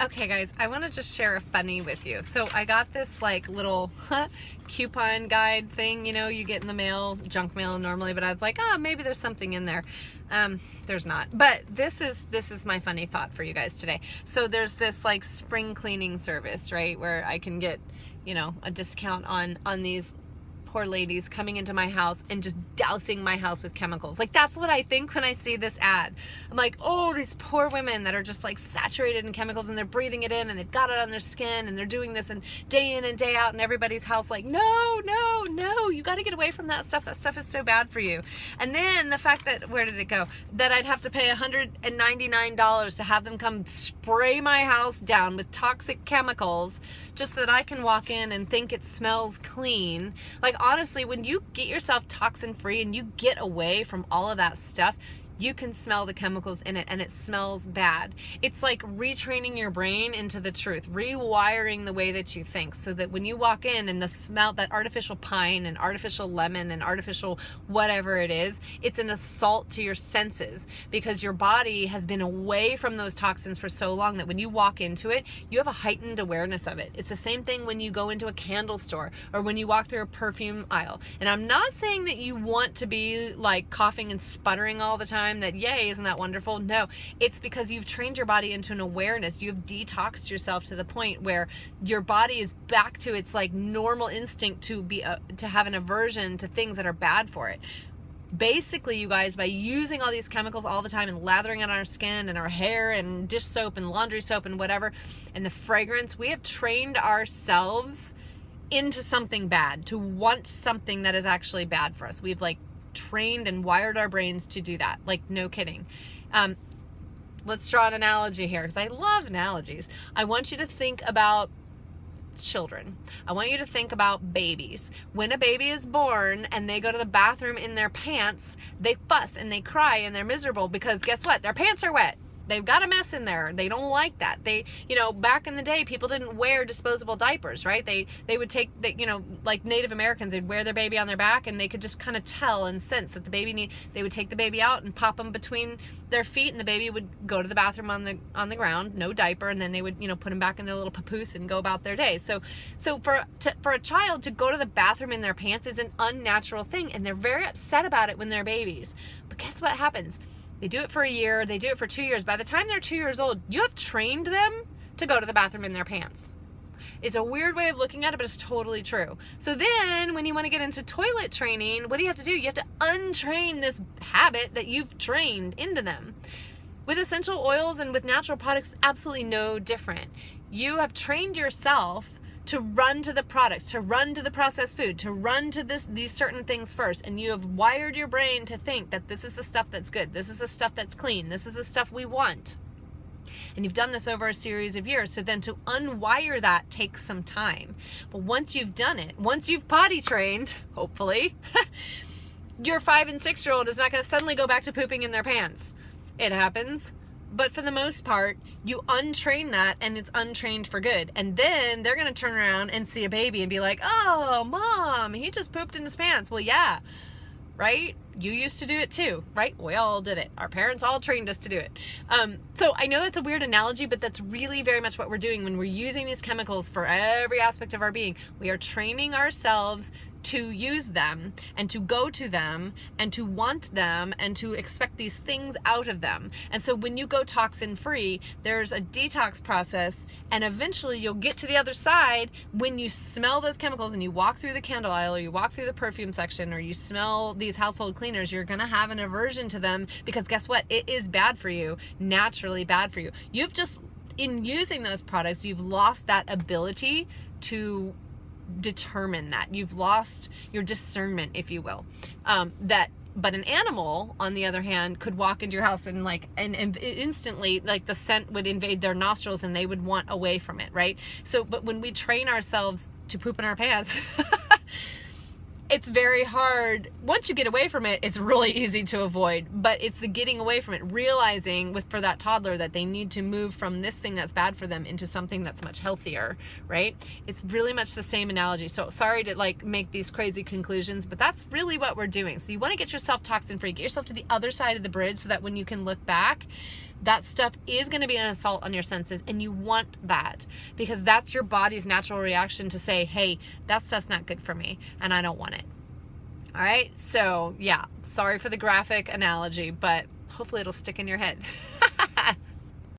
Okay guys, I want to just share a funny with you. So I got this like little coupon guide thing, you get in the mail, junk mail normally, but I was like, oh, maybe there's something in there. There's not, but this is my funny thought for you guys today. So there's this like spring cleaning service, right, where I can get, a discount on these poor ladies coming into my house and just dousing my house with chemicals. Like, that's what I think when I see this ad. I'm like, oh, these poor women that are just like saturated in chemicals and they're breathing it in and they've got it on their skin and they're doing this and day in and day out in everybody's house. Like, no, you got to get away from that stuff. That stuff is so bad for you. And then the fact that, where did it go? That I'd have to pay $199 to have them come spray my house down with toxic chemicals just so that I can walk in and think it smells clean. Like, honestly, when you get yourself toxin free and you get away from all of that stuff, you can smell the chemicals in it and it smells bad. It's like retraining your brain into the truth, rewiring the way that you think, so that when you walk in and the smell, that artificial pine and artificial lemon and artificial whatever it is, it's an assault to your senses because your body has been away from those toxins for so long that when you walk into it, you have a heightened awareness of it. It's the same thing when you go into a candle store or when you walk through a perfume aisle. And I'm not saying that you want to be like coughing and sputtering all the time, that yay, isn't that wonderful? No, it's because you've trained your body into an awareness. You've detoxed yourself to the point where your body is back to its like normal instinct to be to have an aversion to things that are bad for it. Basically, you guys, by using all these chemicals all the time and lathering it on our skin and our hair and dish soap and laundry soap and whatever, and the fragrance, we have trained ourselves into something bad, to want something that is actually bad for us. We've like trained and wired our brains to do that. Like, no kidding. Let's draw an analogy here because I love analogies. I want you to think about children. I want you to think about babies. When a baby is born and they go to the bathroom in their pants, they fuss and they cry and they're miserable because guess what? Their pants are wet. They've got a mess in there. They don't like that. They, back in the day, people didn't wear disposable diapers, right? They would take, like Native Americans, they'd wear their baby on their back and they could just kind of tell and sense that the baby they would take the baby out and pop them between their feet and the baby would go to the bathroom on the ground, no diaper, and then they would, put him back in their little papoose and go about their day. So for a child to go to the bathroom in their pants is an unnatural thing, and they're very upset about it when they're babies. But guess what happens? They do it for a year, they do it for 2 years. By the time they're 2 years old, you have trained them to go to the bathroom in their pants. It's a weird way of looking at it, but it's totally true. So then when you want to get into toilet training, what do you have to do? You have to untrain this habit that you've trained into them. With essential oils and with natural products, absolutely no different. You have trained yourself to run to the products, to run to the processed food, to run to these certain things first. And you have wired your brain to think that this is the stuff that's good, this is the stuff that's clean, this is the stuff we want. And you've done this over a series of years. So then to unwire that takes some time. But once you've done it, once you've potty trained, hopefully, your 5 and 6 year old is not going to suddenly go back to pooping in their pants. It happens. But for the most part, you untrain that and it's untrained for good. And then they're going to turn around and see a baby and be like, oh, mom, he just pooped in his pants. Well, yeah, right? You used to do it too, right? We all did it. Our parents all trained us to do it. So I know that's a weird analogy, but that's really very much what we're doing when we're using these chemicals for every aspect of our being. We are training ourselves to use them and to go to them and to want them and to expect these things out of them. And so when you go toxin free, there's a detox process, and eventually you'll get to the other side when you smell those chemicals and you walk through the candle aisle or you walk through the perfume section or you smell these household cleaners. You're gonna have an aversion to them because guess what? It is bad for you, naturally bad for you. You've just, in using those products, you've lost that ability to determine that. You've lost your discernment, if you will. But an animal, on the other hand, could walk into your house and and instantly, like, the scent would invade their nostrils and they would want away from it, right? So, but when we train ourselves to poop in our pants, it's very hard. Once you get away from it, it's really easy to avoid, but it's the getting away from it, realizing for that toddler that they need to move from this thing that's bad for them into something that's much healthier, right? It's really much the same analogy. So sorry to make these crazy conclusions, but that's really what we're doing. So you want to get yourself toxin free, get yourself to the other side of the bridge so that when you can look back, that stuff is going to be an assault on your senses, and you want that because that's your body's natural reaction to say, hey, that stuff's not good for me and I don't want it. All right, so yeah, sorry for the graphic analogy, but hopefully it'll stick in your head.